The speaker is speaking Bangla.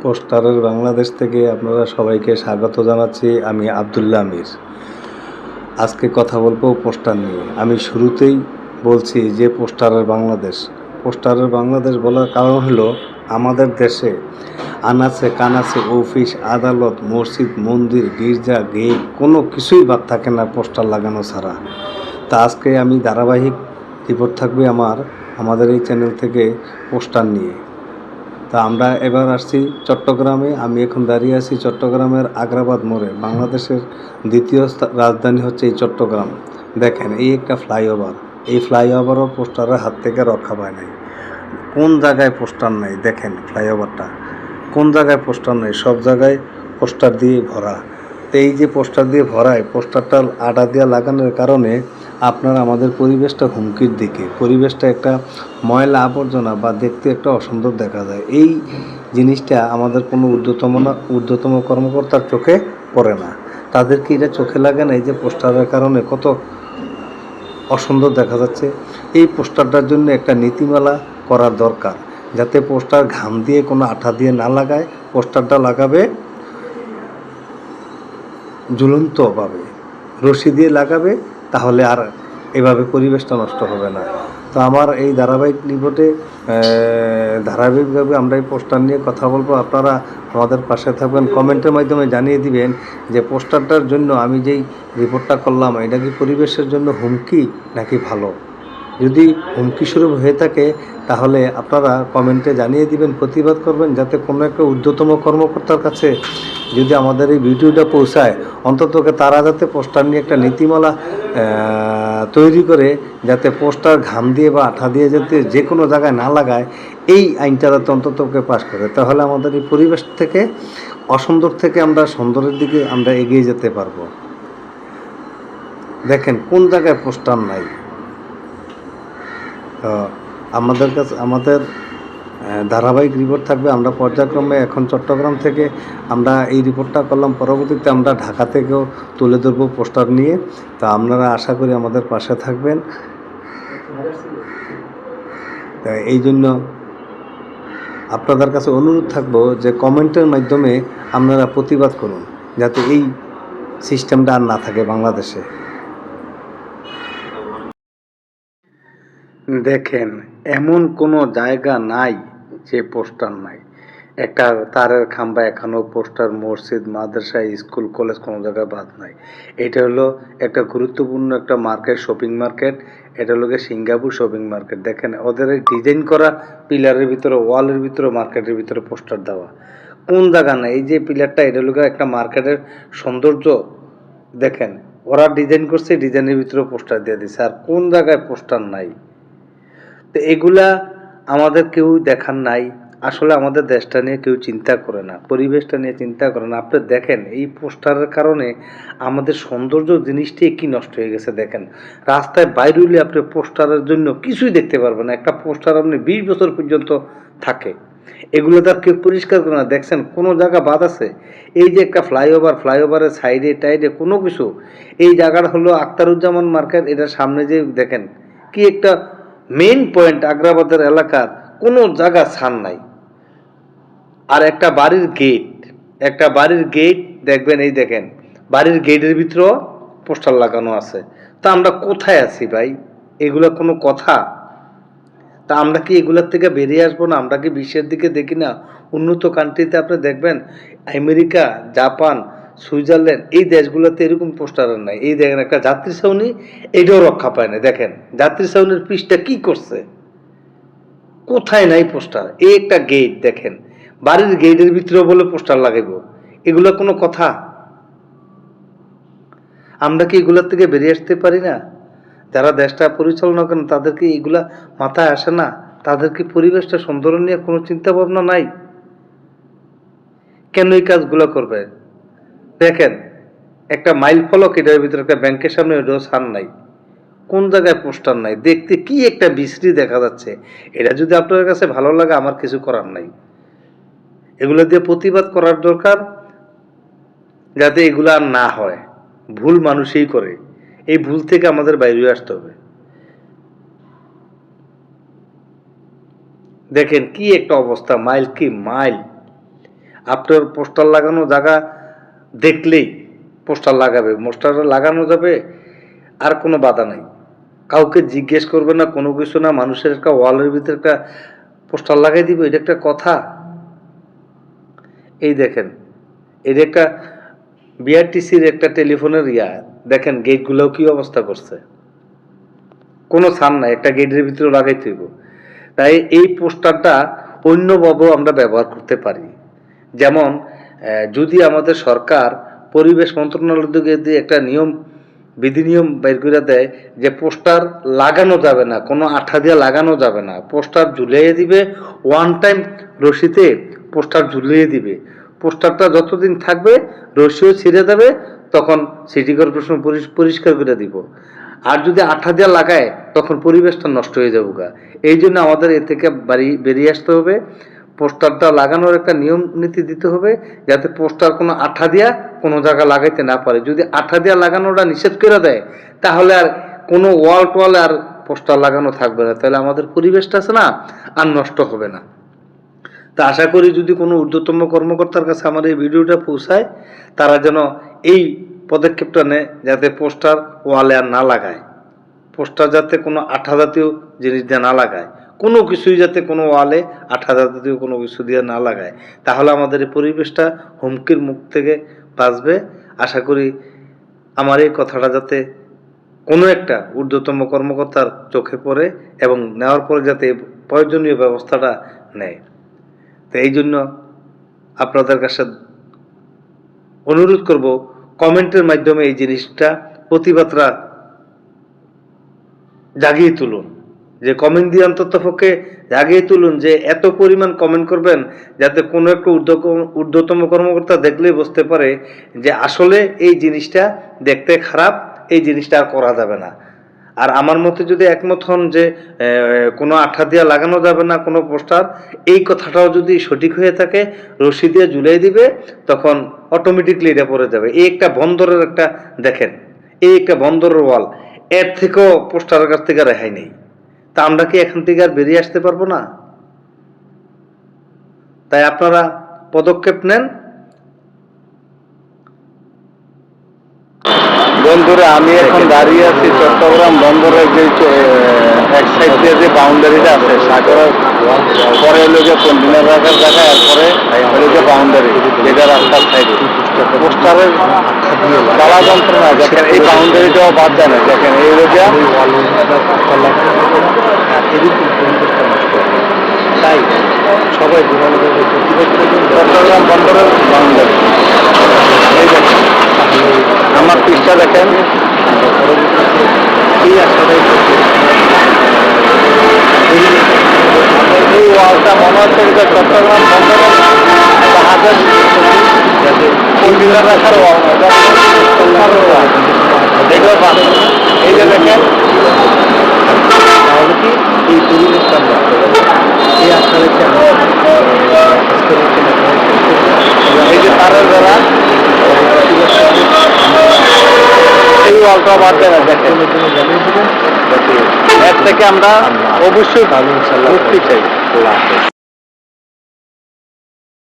পোস্টারের বাংলাদেশ থেকে আপনারা সবাইকে স্বাগত জানাচ্ছি। আমি আব্দুল্লাহ আমির। আজকে কথা বলবো পোস্টার নিয়ে। আমি শুরুতেই বলছি যে পোস্টারের বাংলাদেশ বলার কারণ হলো আমাদের দেশে আনাচে কানাচে অফিস, আদালত, মসজিদ, মন্দির, গির্জা, গেট কোনো কিছুই বাদ থাকে না পোস্টার লাগানো ছাড়া। তা আজকে আমি ধারাবাহিক রিপোর্ট থাকবে আমাদের এই চ্যানেল থেকে পোস্টার নিয়ে। তা আমরা এবার আসছি চট্টগ্রামে। আমি এখন দাঁড়িয়ে আছি চট্টগ্রামের আগ্রাবাদ মোড়ে। বাংলাদেশের দ্বিতীয় রাজধানী হচ্ছে এই চট্টগ্রাম। দেখেন এই একটা ফ্লাইওভার, এই ফ্লাইওভারও পোস্টারের হাত থেকে রক্ষা পায় নাই। কোন জায়গায় পোস্টার নাই দেখেন, ফ্লাইওভারটা কোন জায়গায় পোস্টার নেই, সব জায়গায় পোস্টার দিয়ে ভরা। তো এই যে পোস্টার দিয়ে ভরায়, পোস্টারটা আটা দিয়ে লাগানোর কারণে আপনার আমাদের পরিবেশটা হুমকির দিকে। পরিবেশটা একটা ময়লা আবর্জনা বা দেখতে একটা অসুন্দর দেখা যায়। এই জিনিসটা আমাদের কোনো ঊর্ধ্বতম কর্মকর্তার চোখে পড়ে না। তাদেরকে এটা চোখে লাগে না এই যে পোস্টারের কারণে কত অসুন্দর দেখা যাচ্ছে। এই পোস্টারটার জন্য একটা নীতিমালা করার দরকার, যাতে পোস্টার ঘাম দিয়ে কোনো আঠা দিয়ে না লাগায়। পোস্টারটা লাগাবে ঝুলন্তভাবে, রশি দিয়ে লাগাবে, তাহলে আর এভাবে পরিবেশটা নষ্ট হবে না। তো আমার এই ধারাবাহিকভাবে আমরা এই পোস্টার নিয়ে কথা বলবো। আপনারা আমাদের পাশে থাকবেন, কমেন্টের মাধ্যমে জানিয়ে দিবেন যে পোস্টারটার জন্য আমি যেই রিপোর্টটা করলাম এটা কি পরিবেশের জন্য হুমকি নাকি ভালো। যদি হুমকি স্বরূপ হয়ে থাকে তাহলে আপনারা কমেন্টে জানিয়ে দিবেন, প্রতিবাদ করবেন, যাতে কোনো একটা ঊর্ধ্বতম কর্মকর্তার কাছে যদি আমাদের এই ভিডিওটা পৌঁছায়, অন্তত তারা যাতে পোস্টার নিয়ে একটা নীতিমালা তৈরি করে, যাতে পোস্টার ঘাম দিয়ে বা আঠা দিয়ে যাতে যে কোনো জায়গায় না লাগায়, এই আইনটা যাতে অন্তত পাস করে। তাহলে আমাদের এই পরিবেশ থেকে, অসুন্দর থেকে আমরা সুন্দরের দিকে আমরা এগিয়ে যেতে পারবো। দেখেন কোন জায়গায় পোস্টার নাই। আমাদের ধারাবাহিক রিপোর্ট থাকবে। আমরা পর্যায়ক্রমে এখন চট্টগ্রাম থেকে আমরা এই রিপোর্টটা করলাম, পরবর্তীতে আমরা ঢাকা থেকেও তুলে ধরবো পোস্টার নিয়ে। তা আপনারা আশা করি আমাদের পাশে থাকবেন। এই জন্য আপনাদের কাছে অনুরোধ থাকবো যে কমেন্টের মাধ্যমে আপনারা প্রতিবাদ করুন, যাতে এই সিস্টেমটা আর না থাকে বাংলাদেশে। দেখেন এমন কোনো জায়গা নাই যে পোস্টার নাই। একটা তারের খাম্বা এখানেও পোস্টার, মসজিদ, মাদ্রাসা, স্কুল, কলেজ কোনো জায়গায় বাদ নাই। এটা হলো একটা গুরুত্বপূর্ণ একটা মার্কেট, শপিং মার্কেট। এটা হলো সিঙ্গাপুর শপিং মার্কেট। দেখেন ওদের ডিজাইন করা পিলারের ভিতরে, ওয়ালের ভিতরে, মার্কেটের ভিতরে পোস্টার দেওয়া। কোন জায়গা নাই এই যে পিলারটা, এটা হলো একটা মার্কেটের সৌন্দর্য। দেখেন ওরা ডিজাইন করছে, ডিজাইনের ভিতরে পোস্টার দিয়ে দিচ্ছে। আর কোন জায়গায় পোস্টার নাই? তো এগুলা আমাদের কেউ দেখার নাই। আসলে আমাদের দেশটা নিয়ে কেউ চিন্তা করে না, পরিবেশটা নিয়ে চিন্তা করে না। আপনি দেখেন এই পোস্টারের কারণে আমাদের সৌন্দর্য জিনিসটাই কি নষ্ট হয়ে গেছে। দেখেন রাস্তায় বাইরে হলে আপনি পোস্টারের জন্য কিছুই দেখতে পারবেন না। একটা পোস্টার আপনি 20 বছর পর্যন্ত থাকে। এগুলো তার কেউ পরিষ্কার করে না। দেখছেন কোনো জায়গা বাদ আছে? এই যে একটা ফ্লাইওভারের সাইডে টাইডে কোনো কিছু, এই জায়গাটা হলো আখতারুজ্জামান মার্কেট। এটার সামনে যে দেখেন কি একটা মেইন পয়েন্ট, আগ্রাবাদের এলাকার কোনো জায়গা ছাড় নাই। আর একটা বাড়ির গেট দেখবেন, এই দেখেন বাড়ির গেটের ভিতরেও পোস্টার লাগানো আছে। তা আমরা কোথায় আছি ভাই? এগুলো কোনো কথা? তা আমরা কি এগুলোর থেকে বেরিয়ে আসবো না? আমরা কি বিশ্বের দিকে দেখি না? উন্নত কান্ট্রিতে আপনি দেখবেন, আমেরিকা, জাপান, সুইজারল্যান্ড, এই দেশগুলোতে এরকম পোস্টার নাই। এই দেখেন একটা যাত্রী ছাউনি, এটাও রক্ষা পায় না। দেখেন যাত্রী ছাউনির পৃষ্ঠা কি করছে, কোথায় নাই পোস্টার। এই একটা গেট দেখেন, বাড়ির গেটের ভিতরে বলে পোস্টার লাগাইব, এগুলো কোনো কথা? আমরা কি এগুলোর থেকে বেরিয়ে আসতে পারি না? যারা দেশটা পরিচালনা করেন তাদের কি এগুলা মাথায় আসে না? তাদের কি পরিবেশটা সুন্দর নিয়ে কোনো চিন্তা ভাবনা নাই? কেন এই কাজগুলো করবে? দেখেন একটা মাইল ফলক, এটার ভিতরে একটা ব্যাংকের সামনে, ওটাও ছাড় নাই। কোন জায়গায় পোস্টার নাই? দেখতে কি একটা বিশ্রী দেখা যাচ্ছে। এটা যদি আপনার কাছে ভালো লাগে, আমার কিছু করার নাই। এগুলো দিয়ে প্রতিবাদ করার দরকার, যাতে এগুলো আর না হয়। ভুল মানুষই করে, এই ভুল থেকে আমাদের বাইরে আসতে হবে। দেখেন কি একটা অবস্থা, মাইল কি মাইল, আপনার পোস্টার লাগানো জায়গা দেখলেই পোস্টার লাগাবে, পোস্টার লাগানো যাবে, আর কোনো বাধা নাই, কাউকে জিজ্ঞেস করবে না, কোনো কিছু না, মানুষের একটা ওয়ালের ভিতরে একটা পোস্টার লাগাই দিব, এটা একটা কথা? এই দেখেন, এটা একটা বিআরটিসির একটা টেলিফোনের দেখেন গেটগুলোও কি অবস্থা করছে, কোনো ছান নাই, একটা গেটের ভিতরে লাগাইতে হইব। তাই এই পোস্টারটা অন্যভাবেও আমরা ব্যবহার করতে পারি। যেমন যদি আমাদের সরকার পরিবেশ মন্ত্রণালয় দিয়ে একটা বিধিনিয়ম বের করে দেয় যে পোস্টার লাগানো যাবে না, কোনো আঠা দিয়ে লাগানো যাবে না, পোস্টার ঝুলিয়ে দিবে, ওয়ান টাইম রশিতে পোস্টার ঝুলিয়ে দিবে, পোস্টারটা যতদিন থাকবে রশিও ছিঁড়ে যাবে, তখন সিটি কর্পোরেশন পরিষ্কার করে দিব। আর যদি আঠা দিয়ে লাগায় তখন পরিবেশটা নষ্ট হয়ে যাবে গা। এই জন্য আমাদের এ থেকে বেরিয়ে আসতে হবে, পোস্টারটা লাগানোর একটা নিয়ম নীতি দিতে হবে, যাতে পোস্টার কোনো আঠা দিয়া কোনো জায়গা লাগাইতে না পারে। যদি আঠা দিয়া লাগানোটা নিষেধ করে দেয় তাহলে আর কোনো ওয়াল আর পোস্টার লাগানো থাকবে না, তাহলে আমাদের পরিবেশটা আছে না আর নষ্ট হবে না। তা আশা করি যদি কোনো ঊর্ধ্বতম কর্মকর্তার কাছে আমার এই ভিডিওটা পৌঁছায়, তারা যেন এই পদক্ষেপটা নেয়, যাতে পোস্টার ওয়ালে আর না লাগায়, পোস্টার যাতে কোনো আঠা জাতীয় জিনিস দিয়ে না লাগায়, কোনো কিছুই যাতে কোনো ওয়ালে আঠা জাতীয় কোনো কিছু দিয়ে না লাগায়, তাহলে আমাদের এই পরিবেশটা হুমকির মুখ থেকে বাঁচবে। আশা করি আমার এই কথাটা যাতে কোনো একটা ঊর্ধ্বতম কর্মকর্তার চোখে পড়ে এবং নেওয়ার পরে যাতে প্রয়োজনীয় ব্যবস্থাটা নেয়। তো এই জন্য আপনাদের কাছে অনুরোধ করব, কমেন্টের মাধ্যমে এই জিনিসটা প্রতিবাদটা জাগিয়ে তুলুন, যে কমেন্ট দিয়ে অন্তত পক্ষে জাগিয়ে তুলুন, যে এত পরিমাণ কমেন্ট করবেন যাতে কোনো একটা ঊর্ধ্বতম কর্মকর্তা দেখলেই বুঝতে পারে যে আসলে এই জিনিসটা দেখতে খারাপ, এই জিনিসটা আর করা যাবে না। আর আমার মতে যদি একমত হন যে কোনো আঠা দিয়ে লাগানো যাবে না কোনো পোস্টার, এই কথাটাও যদি সঠিক হয়ে থাকে, রশি দিয়ে ঝুলিয়ে দিবে, তখন অটোমেটিকলি এটা পড়ে যাবে। এই একটা বন্দরের একটা দেখেন, এই একটা বন্দরের ওয়াল, এর থেকেও পোস্টারের কাছ থেকে রেহাই নেই। তা আমরা কি এখান থেকে আর বেরিয়ে আসতে পারবো না? তাই আপনারা পদক্ষেপ নেন। বন্ধুরা, আমি এখন দাঁড়িয়ে আছি চট্টগ্রাম বন্দরের যে এক সাইড দিয়ে যে বাউন্ডারিটা আছে, সাগরের পরে হলো যে কন্টেনার রাখার জায়গা, এরপরে হলো যে বাউন্ডারি, যেটা রাস্তার সাইডে পোস্টারের জ্বালা যন্ত্রণা। দেখেন এই বাউন্ডারিটাও বাদ যায় না, দেখেন এই হলো যে তাই সবাই চট্টগ্রাম বন্দরের বাউন্ডারি। এই দেখেন আমার পিসটা দেখেন, এই ওয়ালটা মনে হচ্ছে যে চট্টগ্রাম বন্দরের জাহাজের কন্টেনার রাখার ওয়াল, এই যে দেখেন, তাহলে কি এই পরিবেশটা এই আসলে এই যে তারের দ্বারা এই ওয়ালটা বাদ দেয় না, দেখেন এর থেকে আমরা অবশ্যই ভালো মুক্তি চাই।